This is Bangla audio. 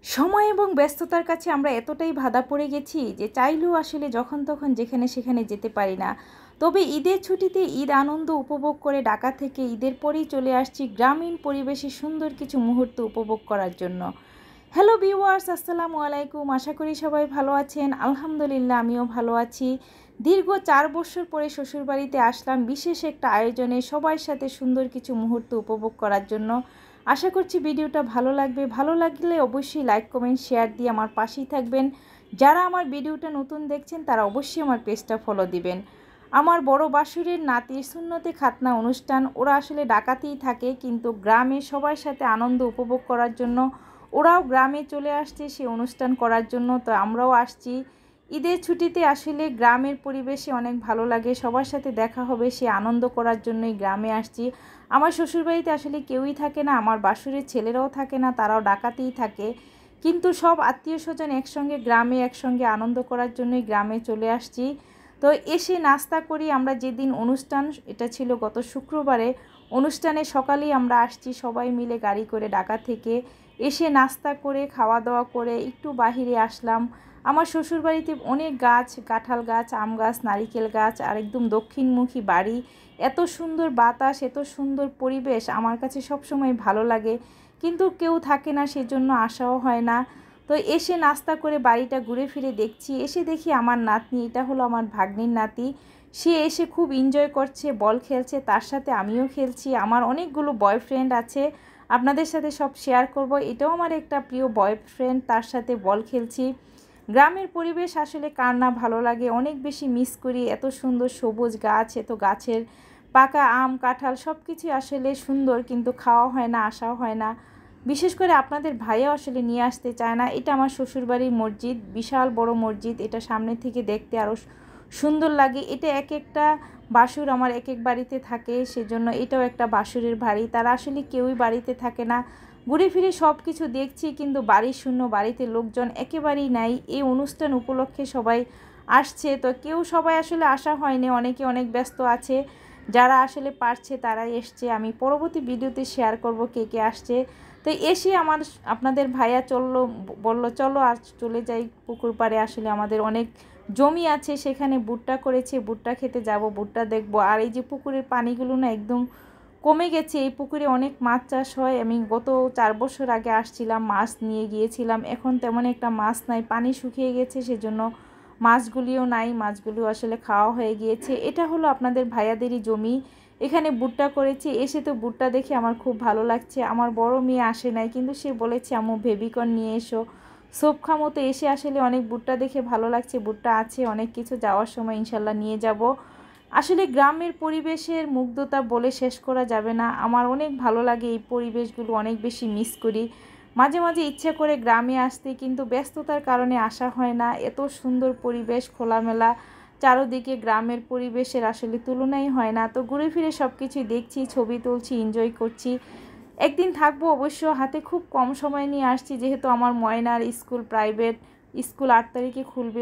সময় এবং ব্যস্ততার কাছে আমরা এতটাই বাঁধা পড়ে গেছি যে চাইলেও আসলে যখন তখন যেখানে সেখানে যেতে পারি না। তবে ঈদের ছুটিতে ঈদ আনন্দ উপভোগ করে ঢাকা থেকে ঈদের পরেই চলে আসছি গ্রামীণ পরিবেশে সুন্দর কিছু মুহূর্ত উপভোগ করার জন্য। হ্যালো ভিউয়ার্স, আসসালামু আলাইকুম। আশা করি সবাই ভালো আছেন। আলহামদুলিল্লাহ আমিও ভালো আছি। দীর্ঘ 4 বছর পরে শ্বশুরবাড়িতে আসলাম বিশেষ একটা আয়োজনে সবার সাথে সুন্দর কিছু মুহূর্ত উপভোগ করার জন্য। আশা করছি ভিডিওটা ভালো লাগবে। ভালো লাগলে অবশ্যই লাইক কমেন্ট শেয়ার দিয়ে আমার পাশেই থাকবেন। যারা আমার ভিডিওটা নতুন দেখছেন তারা অবশ্যই আমার পেজটা ফলো দিবেন। আমার বড় বাসুরের নাতির সুন্নতে খাতনা অনুষ্ঠান, ওরা আসলে ঢাকাতেই থাকে কিন্তু গ্রামে সবার সাথে আনন্দ উপভোগ করার জন্য ওরাও গ্রামে চলে আসছে সে অনুষ্ঠান করার জন্য। তো আমরাও আসছি ঈদের ছুটিতে। আসলে গ্রামের পরিবেশে অনেক ভালো লাগে, সবার সাথে দেখা হবে সে আনন্দ করার জন্যই গ্রামে আসছি। আমার শ্বশুরবাড়িতে আসলে কেউই থাকে না, আমার বাসুরের ছেলেরাও থাকে না, তারাও ঢাকাতেই থাকে। কিন্তু সব আত্মীয় স্বজন একসঙ্গে গ্রামে একসঙ্গে আনন্দ করার জন্যই গ্রামে চলে আসছি। তো এসে নাস্তা করি আমরা। যেদিন অনুষ্ঠান, এটা ছিল গত শুক্রবারে, অনুষ্ঠানে সকালেই আমরা আসছি সবাই মিলে গাড়ি করে ঢাকা থেকে। এসে নাস্তা করে খাওয়া দাওয়া করে একটু বাহিরে আসলাম। আমার শ্বশুরবাড়িতে অনেক গাছ, কাঁঠাল গাছ, আম গাছ, নারিকেল গাছ, আর একদম দক্ষিণমুখী বাড়ি। এত সুন্দর বাতাস, এত সুন্দর পরিবেশ আমার কাছে সবসময় ভালো লাগে, কিন্তু কেউ থাকে না সেজন্য আসাও হয় না। তো এসে নাস্তা করে বাড়িটা ঘুরে ফিরে দেখছি, এসে দেখি আমার নাতনি, এটা হলো আমার ভাগ্নির নাতি, সে এসে খুব এনজয় করছে, বল খেলছে, তার সাথে আমিও খেলছি। আমার অনেকগুলো বয়ফ্রেন্ড আছে, আপনাদের সাথে সব শেয়ার করব। এটাও আমার একটা প্রিয় বয়ফ্রেন্ড, তার সাথে বল খেলছি। গ্রামের পরিবেশ আসলে কার না ভালো লাগে, অনেক বেশি মিস করি। এত সুন্দর সবুজ গাছ, এত গাছের পাকা আম কাঁঠাল সব কিছুই আসলে সুন্দর, কিন্তু খাওয়া হয় না, আসাও হয় না। বিশেষ করে আপনাদের ভাইয়া আসলে নিয়ে আসতে চায় না। এটা আমার শ্বশুরবাড়ির মসজিদ, বিশাল বড় মসজিদ, এটা সামনে থেকে দেখতে আরও সুন্দর লাগে। এটা এক একটা বাসুর আমার এক এক বাড়িতে থাকে, সেজন্য এটাও একটা বাসুরের বাড়ি। তারা আসলে কেউই বাড়িতে থাকে না। ঘুরে ফিরে সব কিছু দেখছি কিন্তু বাড়ি শূন্য, বাড়িতে লোকজন একেবারেই নাই। এই অনুষ্ঠান উপলক্ষে সবাই আসছে, তো কেউ সবাই আসলে আসা হয়নি, অনেকে অনেক ব্যস্ত আছে। যারা আসলে পারছে তারাই এসছে। আমি পরবর্তী ভিডিওতে শেয়ার করব কে কে আসছে। তো এসে আপনাদের ভাইয়া বলল চলো আর চলে যাই পুকুর পাড়ে। আসলে আমাদের অনেক জমি আছে, সেখানে ভুট্টা করেছে, ভুট্টা খেতে যাব, ভুট্টা দেখব। আর এই যে পুকুরের পানিগুলো না একদম কমে গেছে, এই পুকুরে অনেক মাছ চাষ হয়। আমি গত 4 বছর আগে আসছিলাম, মাছ নিয়ে গিয়েছিলাম, এখন তেমন একটা মাছ নাই, পানি শুকিয়ে গেছে, সেজন্য মাছগুলিও নাই, মাছগুলিও আসলে খাওয়া হয়ে গিয়েছে। এটা হলো আপনাদের ভাইয়াদেরই জমি, এখানে ভুট্টা করেছি। এসে তো ভুট্টা দেখে আমার খুব ভালো লাগছে। আমার বড় মেয়ে আসে নাই, কিন্তু সে বলেছে আম্মু বেবিকর্ন নিয়ে এসো, সোপ খামো। তো এসে আসলে অনেক ভুট্টা দেখে ভালো লাগছে। ভুট্টা আছে অনেক কিছু, যাওয়ার সময় ইনশাল্লাহ নিয়ে যাব। আসলে গ্রামের পরিবেশের মুগ্ধতা বলে শেষ করা যাবে না। আমার অনেক ভালো লাগে এই পরিবেশগুলো, অনেক বেশি মিস করি। মাঝে মাঝে ইচ্ছে করে গ্রামে আসতে, কিন্তু ব্যস্ততার কারণে আসা হয় না। এত সুন্দর পরিবেশ, খোলামেলা চারদিকে, গ্রামের পরিবেশের আসলে তুলনাই হয় না। তো ঘুরে ফিরে সব কিছুই দেখছি, ছবি তুলছি, এনজয় করছি। একদিন থাকবো অবশ্য, হাতে খুব কম সময় নিয়ে আসছি, যেহেতু আমার ময়নার স্কুল, প্রাইভেট স্কুল 8 তারিখে খুলবে,